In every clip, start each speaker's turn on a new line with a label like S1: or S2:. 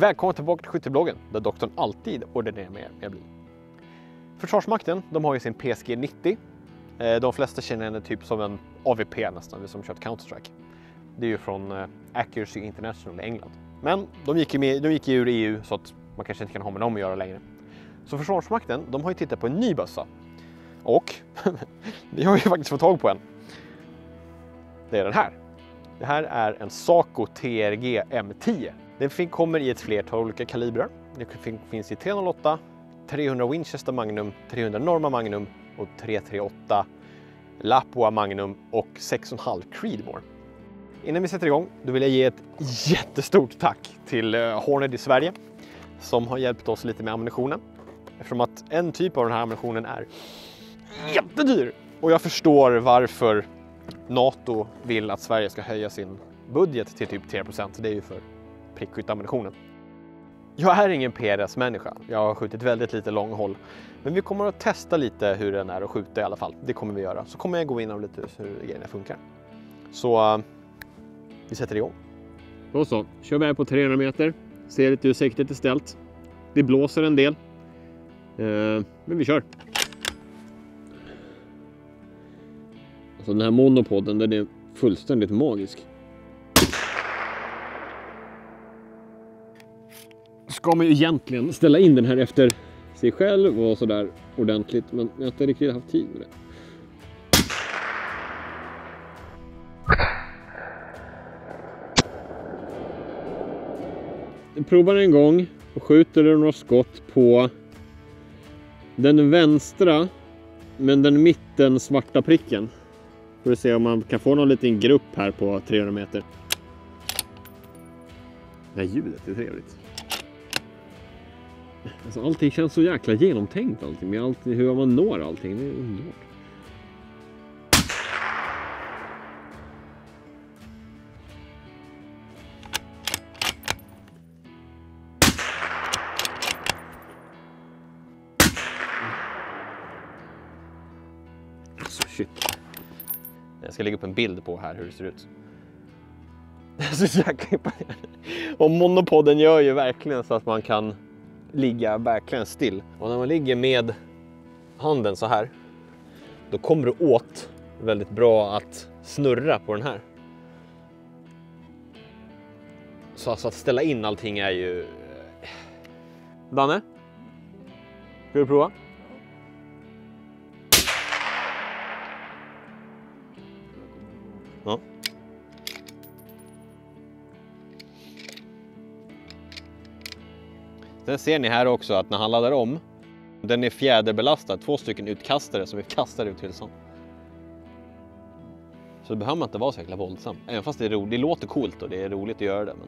S1: Välkommen tillbaka till Skyttebloggen, där doktorn alltid ordinerar med bly. Försvarsmakten, de har ju sin PSG 90. De flesta känner henne typ som en AVP nästan, som kört Counter-Strike. Det är ju från Accuracy International i England. Men de gick ju ur EU så att man kanske inte kan ha med dem att göra längre. Så Försvarsmakten, de har ju tittat på en ny bössa. Och vi har ju faktiskt fått tag på en. Det är den här. Det här är en Saco TRG M10. Den kommer i ett flertal olika kalibrar. Det finns i 308, 300 Winchester Magnum, 300 Norma Magnum och 338 Lapua Magnum och 6,5 Creedmoor. Innan vi sätter igång, då vill jag ge ett jättestort tack till Horned i Sverige som har hjälpt oss lite med ammunitionen. Eftersom att en typ av den här ammunitionen är jättedyr. Och jag förstår varför NATO vill att Sverige ska höja sin budget till typ 3%. Det är ju för prickskyttammunitionen. Jag är ingen PRS-människa. Jag har skjutit väldigt lite långhåll. Men vi kommer att testa lite hur den är att skjuta i alla fall. Det kommer vi göra. Så kommer jag gå in och lite hur grejerna funkar. Så vi sätter igång. Och så kör vi här på 300 meter. Ser lite hur siktet är ställt. Det blåser en del. Men vi kör. Alltså den här monopodden, den är fullständigt magisk. Ska man ju egentligen ställa in den här efter sig själv och sådär ordentligt, men jag har inte riktigt haft tid med det. Jag provar en gång och skjuter några skott på den vänstra, men den mitten svarta pricken. För att se om man kan få någon liten grupp här på 300 meter. Det här ljudet är trevligt. Alltså, allting känns så jäkla genomtänkt allting. Med hur man når allting, det är underbart. Alltså shit. Jag ska lägga upp en bild på här hur det ser ut. Och monopodden gör ju verkligen så att man kan ligga verkligen still. Och när man ligger med handen så här, då kommer det åt väldigt bra att snurra på den här. Så alltså att ställa in allting är ju... Danne? Ska du prova? Ja. Sen ser ni här också att när han laddar om, den är fjäderbelastad, 2 stycken utkastare som vi kastar ut till sån. Så det behöver man inte vara så jäkla våldsam. Även fast det är roligt, det låter coolt och det är roligt att göra det. Men...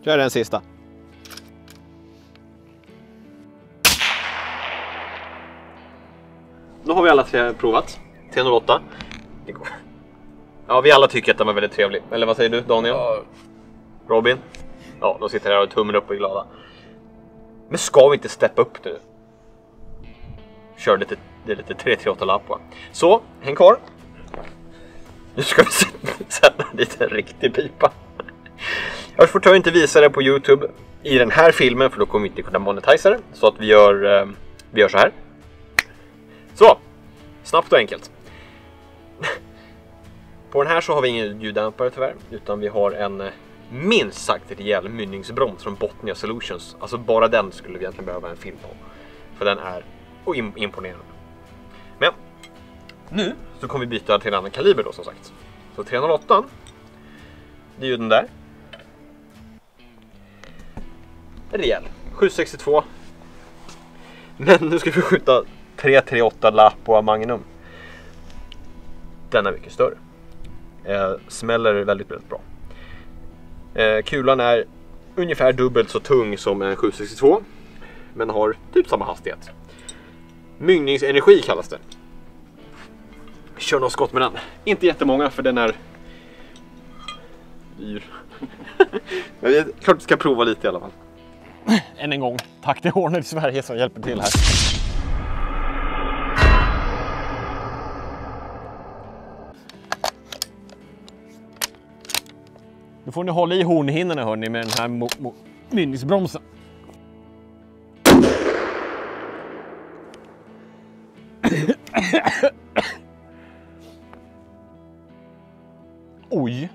S1: Kör den sista. Nu har vi alla tre provat. 308. Ja, vi alla tycker att den var väldigt trevlig. Eller vad säger du, Daniel? Ja. Robin? Ja, de sitter här och tummar upp och är glada. Men ska vi inte steppa upp nu? Kör lite 338-lapp på. Så, häng kvar. Nu ska vi sätta en liten riktig pipa. Jag får inte visa det på YouTube i den här filmen, för då kommer vi inte kunna monetisa det. Så att vi gör så här. Så, snabbt och enkelt. På den här så har vi ingen ljuddämpare tyvärr, utan vi har en minst sagt rejäl mynningsbroms från Botnia Solutions. Alltså bara den skulle vi egentligen behöva en film på. För den är imponerande. Men nu så kommer vi byta till en annan kaliber då, som sagt. Så 308, det är ju den där. Rejäl. 762. Men nu ska vi skjuta 338 Lapua Magnum. Den är mycket större. Smäller väldigt, väldigt bra. Kulan är ungefär dubbelt så tung som en 762. Men har typ samma hastighet. Myggningsenergi kallas det. Kör några skott med den. Inte jättemånga, för den är dyr. Jag klart ska prova lite i alla fall. Än en gång, tack till Horned i Sverige som hjälper till här. Nu får ni hålla i hornhinnorna hörni med den här mynningsbromsen. Oj.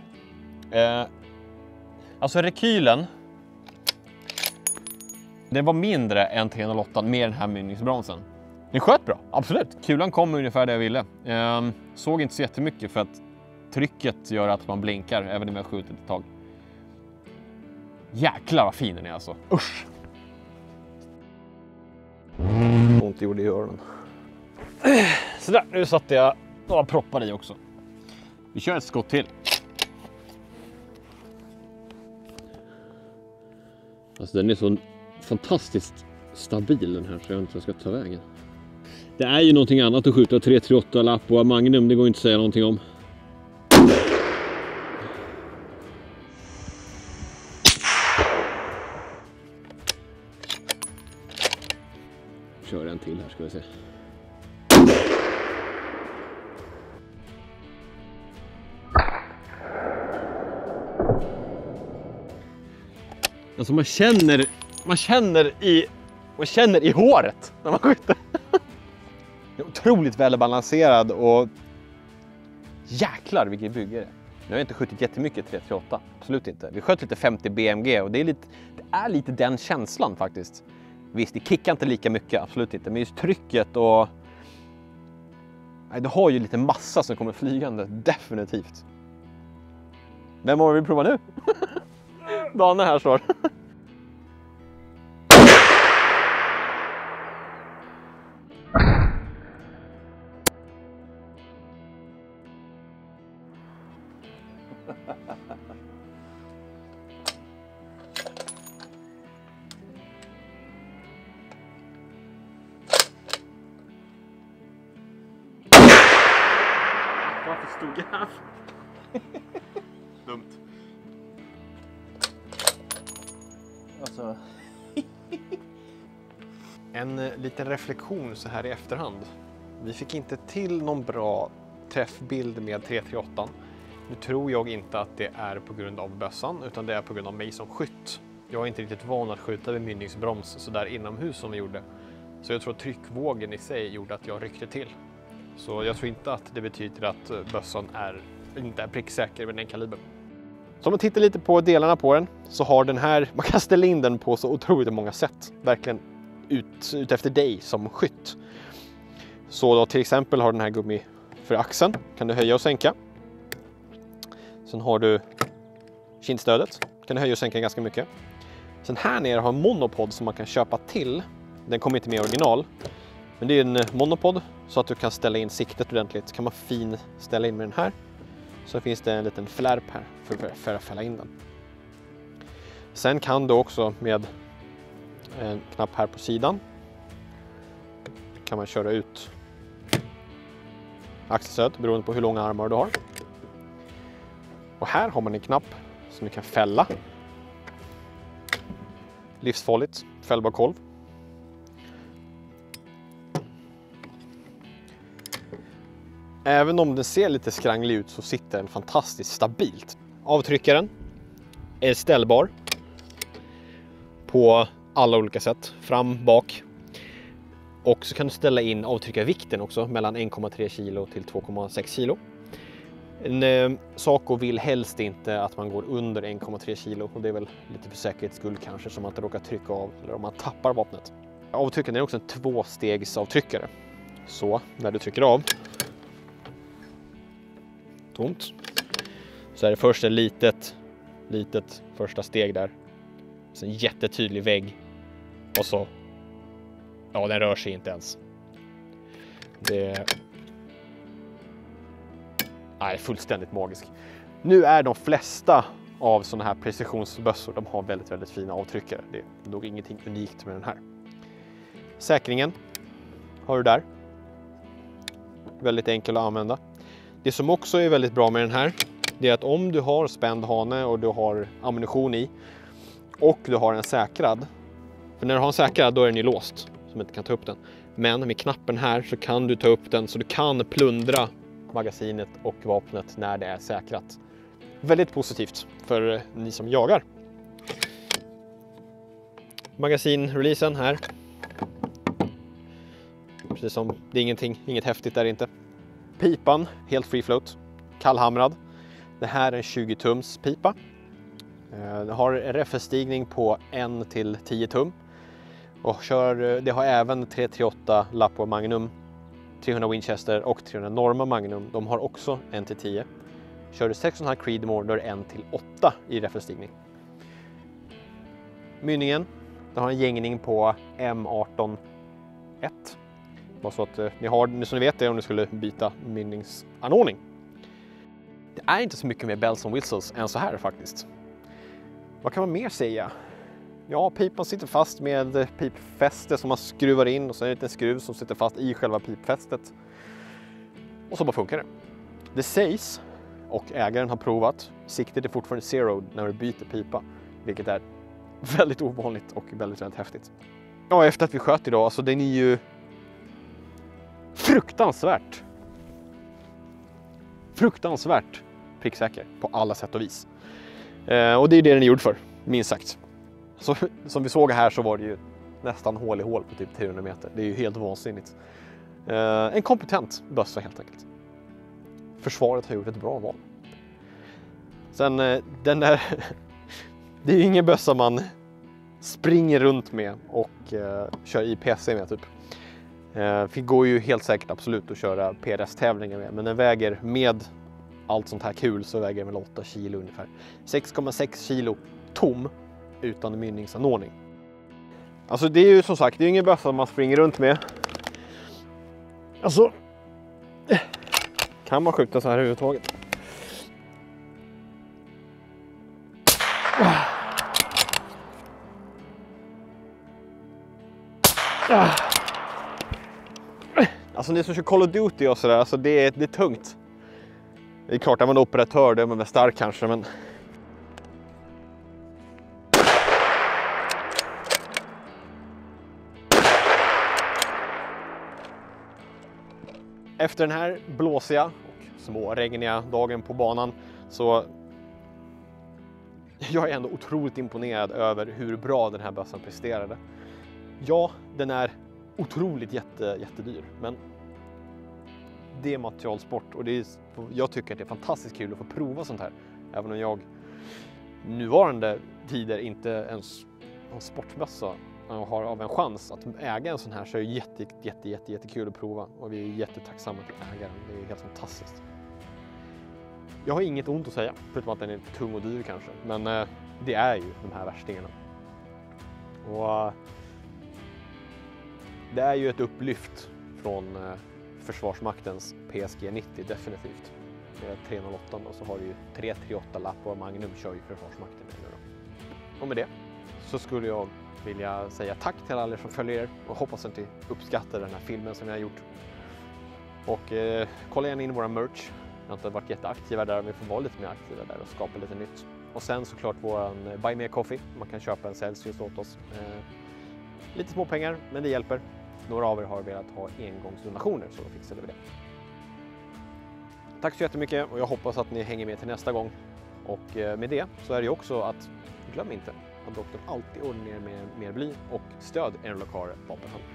S1: Alltså rekylen. Det var mindre än 308 med den här mynningsbromsen. Den sköt bra, absolut. Kulan kom ungefär där jag ville. Såg inte så jättemycket för att trycket gör att man blinkar även om jag skjutit ett tag. Jäklar vad fin den är alltså. Usch! Ont gjorde i öronen. Sådär, nu satte jag några proppar i också. Vi kör ett skott till. Alltså den är så fantastiskt stabil den här så jag inte ska ta vägen. Det är ju någonting annat att skjuta 338 lapp och Magnum, det går inte att säga någonting om. Kör en till här ska vi se. Alltså man känner i håret när man skjuter. Det är otroligt välbalanserad och jäklar vilket bygge det är. Nu har jag inte skjutit jättemycket 338, absolut inte. Vi sköt lite 50 BMG och det är lite den känslan faktiskt. Visst, det kickar inte lika mycket, absolut inte. Men just trycket och... Nej, det har ju lite massa som kommer flygande, definitivt. Vem har vi prova nu? Dana här står. Varför stod jag här? Dumt. Alltså. En liten reflektion så här i efterhand. Vi fick inte till någon bra träffbild med 338. Nu tror jag inte att det är på grund av bössan utan det är på grund av mig som skytt. Jag är inte riktigt van att skjuta med mynningsbroms så där inomhus som vi gjorde. Så jag tror att tryckvågen i sig gjorde att jag ryckte till. Så jag tror inte att det betyder att bössan inte är pricksäker med den kalibern. Så om man tittar lite på delarna på den så har den här, man kan ställa in den på så otroligt många sätt. Verkligen ut efter dig som skytt. Så då till exempel har den här gummi för axeln, kan du höja och sänka. Sen har du kindstödet, kan du höja och sänka ganska mycket. Sen här nere har en monopod som man kan köpa till. Den kommer inte med i original. Men det är en monopod så att du kan ställa in siktet ordentligt. Kan man fin ställa in med den här. Så finns det en liten flärp här för att fälla in den. Sen kan du också med en knapp här på sidan kan man köra ut axelstöd beroende på hur långa armar du har. Och här har man en knapp som du kan fälla. Livsfarligt, fällbar kolv. Även om den ser lite skranglig ut så sitter den fantastiskt stabilt. Avtryckaren är ställbar på alla olika sätt. Fram, bak. Och så kan du ställa in avtryckarvikten också mellan 1,3 kilo till 2,6 kilo. En Saco vill helst inte att man går under 1,3 kilo och det är väl lite för säkerhets skull kanske som man inte råkar trycka av eller om man tappar vapnet. Avtryckaren är också en tvåstegsavtryckare. Så när du trycker av tomt så är det först ett litet första steg där. Sen jättetydlig vägg och så ja, den rör sig inte ens. Det är fullständigt magisk. Nu är de flesta av sådana här precisionsbössor, de har väldigt, väldigt fina avtryckare. Det är nog ingenting unikt med den här. Säkringen har du där. Väldigt enkel att använda. Det som också är väldigt bra med den här, det är att om du har spänd hane och du har ammunition i och du har en säkrad. För när du har en säkrad då är den ju låst som inte kan ta upp den. Men med knappen här så kan du ta upp den så du kan plundra magasinet och vapnet när det är säkrat. väldigt positivt för ni som jagar. Magasinreleasen här. Precis som det är inget häftigt där inte. Pipan, helt free float, kallhamrad. Det här är en 20 tums pipa. Den har RF-stigning på 1 till 10 tum. Och det har även 338 Lapua Magnum, 300 Winchester och 300 Norma Magnum. De har också 1 till 10. Kör du 6,5 Creedmoor då är det 1 till 8 i RF-stigning. Mynningen, den har en gängning på M18-1. Bara så att ni som ni vet det om ni skulle byta mynningsanordning. Det är inte så mycket mer bells and whistles än så här faktiskt. Vad kan man mer säga? Ja, pipan sitter fast med pipfäste som man skruvar in och så är det en liten skruv som sitter fast i själva pipfästet. Och så bara funkar det. Det sägs, och ägaren har provat, siktet är fortfarande zero när du byter pipa. Vilket är väldigt ovanligt och väldigt, väldigt häftigt. Ja, efter att vi sköt idag, alltså den är ju fruktansvärt pricksäker på alla sätt och vis. Och det är det den är gjord för, minst sagt. Så, som vi såg här så var det ju nästan hål i hål på typ 300 meter. Det är ju helt vansinnigt. En kompetent bössa helt enkelt. Försvaret har gjort ett bra val. Sen den där, det är ju ingen bössa man springer runt med och kör i PC med typ. Det går ju helt säkert absolut att köra PRS-tävlingar med, men den väger med allt sånt här kul så väger den väl 8 kilo ungefär. 6,6 kilo tom utan mynningsanordning. Alltså det är ju som sagt, det är ingen bössa man springer runt med. Alltså, kan man skjuta så här överhuvudtaget? Alltså ni som kör Call of Duty och sådär, alltså det är tungt. Det är klart att man är operatör, det är man väl stark kanske, men efter den här blåsiga och småregniga dagen på banan så jag är ändå otroligt imponerad över hur bra den här bössan presterade. Ja, den är otroligt jättedyr, men det är materialsport och jag tycker att det är fantastiskt kul att få prova sånt här. Även om jag nuvarande tider inte ens har sportbössa och har av en chans att äga en sån här, så är det jättekul att prova och vi är jättetacksamma till ägaren. Det är helt fantastiskt. Jag har inget ont att säga, förutom att den är tung och dyr kanske, men det är ju de här värstingarna. Och det är ju ett upplyft från Försvarsmaktens PSG 90 definitivt. Det är 308 och så har du ju 338 Lapua Magnum kör ju Försvarsmakten nu då. Och med det så skulle jag vilja säga tack till alla som följer er och hoppas att ni uppskattar den här filmen som jag har gjort. Och kolla gärna in våra merch. Vi har inte varit jätteaktiva där, vi får vara lite mer aktiva där och skapa lite nytt. Och sen såklart våran Buy Me a Coffee. Man kan köpa en Celsius åt oss. Lite små pengar, men det hjälper. Några av er har velat ha engångsdonationer, så då fixar vi det. Tack så jättemycket och jag hoppas att ni hänger med till nästa gång. Och med det så är det ju också att glöm inte att doktorn alltid ordinerar med mer bly och stöd er lokala vapenhandel.